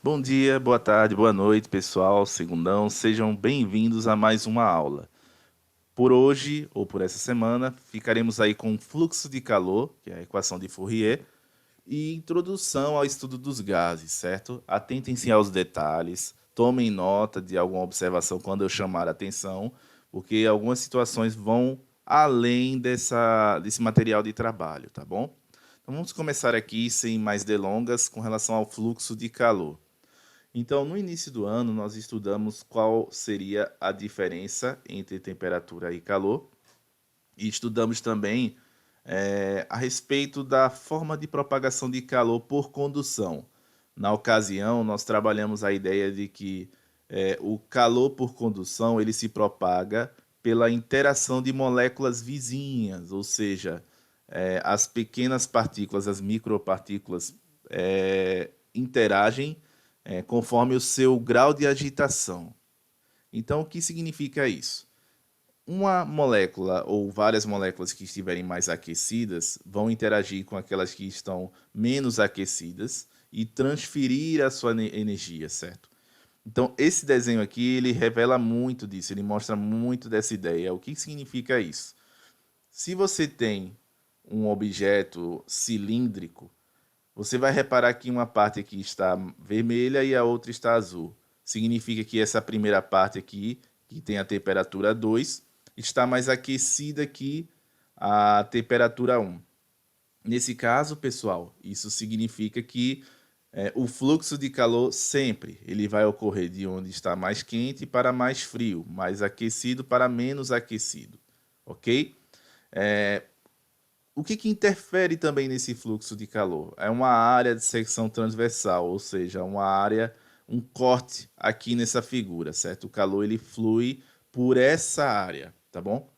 Bom dia, boa tarde, boa noite, pessoal. Segundão, sejam bem-vindos a mais uma aula. Por hoje, ou por essa semana, ficaremos aí com fluxo de calor, que é a equação de Fourier, e introdução ao estudo dos gases, certo? Atentem-se aos detalhes, tomem nota de alguma observação quando eu chamar a atenção, porque algumas situações vão além desse material de trabalho, tá bom? Então vamos começar aqui, sem mais delongas, com relação ao fluxo de calor. Então, no início do ano, nós estudamos qual seria a diferença entre temperatura e calor, e estudamos também a respeito da forma de propagação de calor por condução. Na ocasião, nós trabalhamos a ideia de que o calor por condução ele se propaga pela interação de moléculas vizinhas, ou seja, as pequenas partículas, as micropartículas, interagem conforme o seu grau de agitação. Então, o que significa isso? Uma molécula ou várias moléculas que estiverem mais aquecidas vão interagir com aquelas que estão menos aquecidas e transferir a sua energia, certo? Então, esse desenho aqui, ele revela muito disso, ele mostra muito dessa ideia. O que significa isso? Se você tem um objeto cilíndrico, você vai reparar que uma parte aqui está vermelha e a outra está azul. Significa que essa primeira parte aqui, que tem a temperatura 2, está mais aquecida que a temperatura 1. Nesse caso, pessoal, isso significa que o fluxo de calor sempre ele vai ocorrer de onde está mais quente para mais frio, mais aquecido para menos aquecido, ok? O que interfere também nesse fluxo de calor? É uma área de secção transversal, ou seja, uma área, um corte aqui nessa figura, certo? O calor ele flui por essa área, tá bom?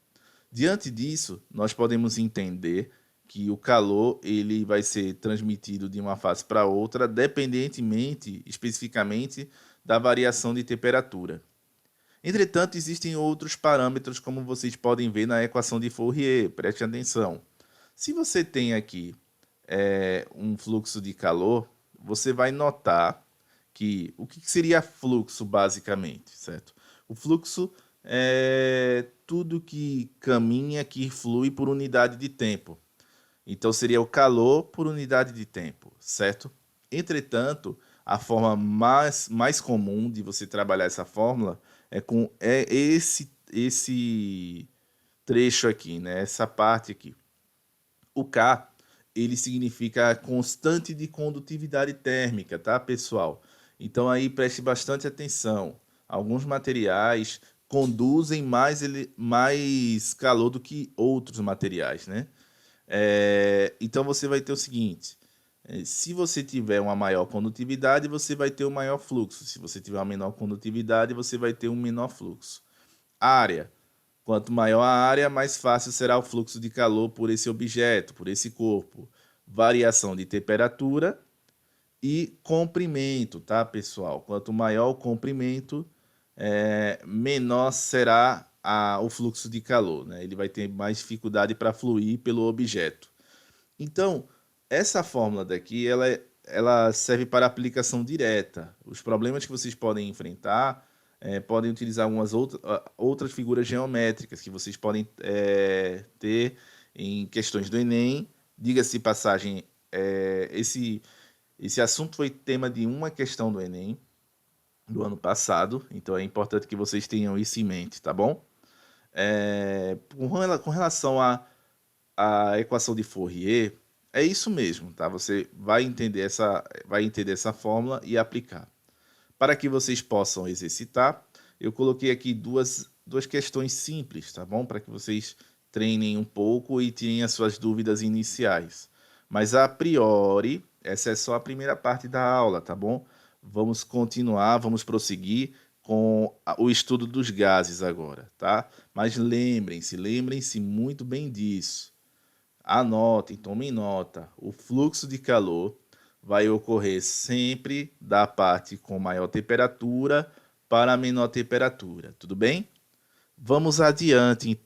Diante disso, nós podemos entender que o calor ele vai ser transmitido de uma fase para outra, dependentemente, especificamente, da variação de temperatura. Entretanto, existem outros parâmetros, como vocês podem ver na equação de Fourier. Preste atenção. Se você tem aqui um fluxo de calor, você vai notar que o que seria fluxo basicamente, certo? O fluxo é tudo que caminha, que flui por unidade de tempo. Então seria o calor por unidade de tempo, certo? Entretanto, a forma mais comum de você trabalhar essa fórmula é esse trecho aqui, né? Essa parte aqui. O K, ele significa constante de condutividade térmica, tá, pessoal? Então aí preste bastante atenção. Alguns materiais conduzem mais calor do que outros materiais, né? Então você vai ter o seguinte: se você tiver uma maior condutividade, você vai ter um maior fluxo. Se você tiver uma menor condutividade, você vai ter um menor fluxo. Área. Quanto maior a área, mais fácil será o fluxo de calor por esse objeto, por esse corpo. Variação de temperatura e comprimento, tá, pessoal? Quanto maior o comprimento, menor será o fluxo de calor, né? Ele vai ter mais dificuldade para fluir pelo objeto. Então, essa fórmula daqui, ela serve para aplicação direta. Os problemas que vocês podem enfrentar podem utilizar algumas outras figuras geométricas que vocês podem ter em questões do Enem. Diga-se de passagem, esse assunto foi tema de uma questão do Enem do ano passado, então é importante que vocês tenham isso em mente, tá bom? Com relação à equação de Fourier, é isso mesmo, tá? Você vai entender essa fórmula e aplicar. Para que vocês possam exercitar, eu coloquei aqui duas questões simples, tá bom? Para que vocês treinem um pouco e tirem as suas dúvidas iniciais. Mas a priori, essa é só a primeira parte da aula, tá bom? Vamos continuar, vamos prosseguir com o estudo dos gases agora, tá? Mas lembrem-se muito bem disso. Anotem, tomem nota. O fluxo de calor vai ocorrer sempre da parte com maior temperatura para a menor temperatura, tudo bem? Vamos adiante então.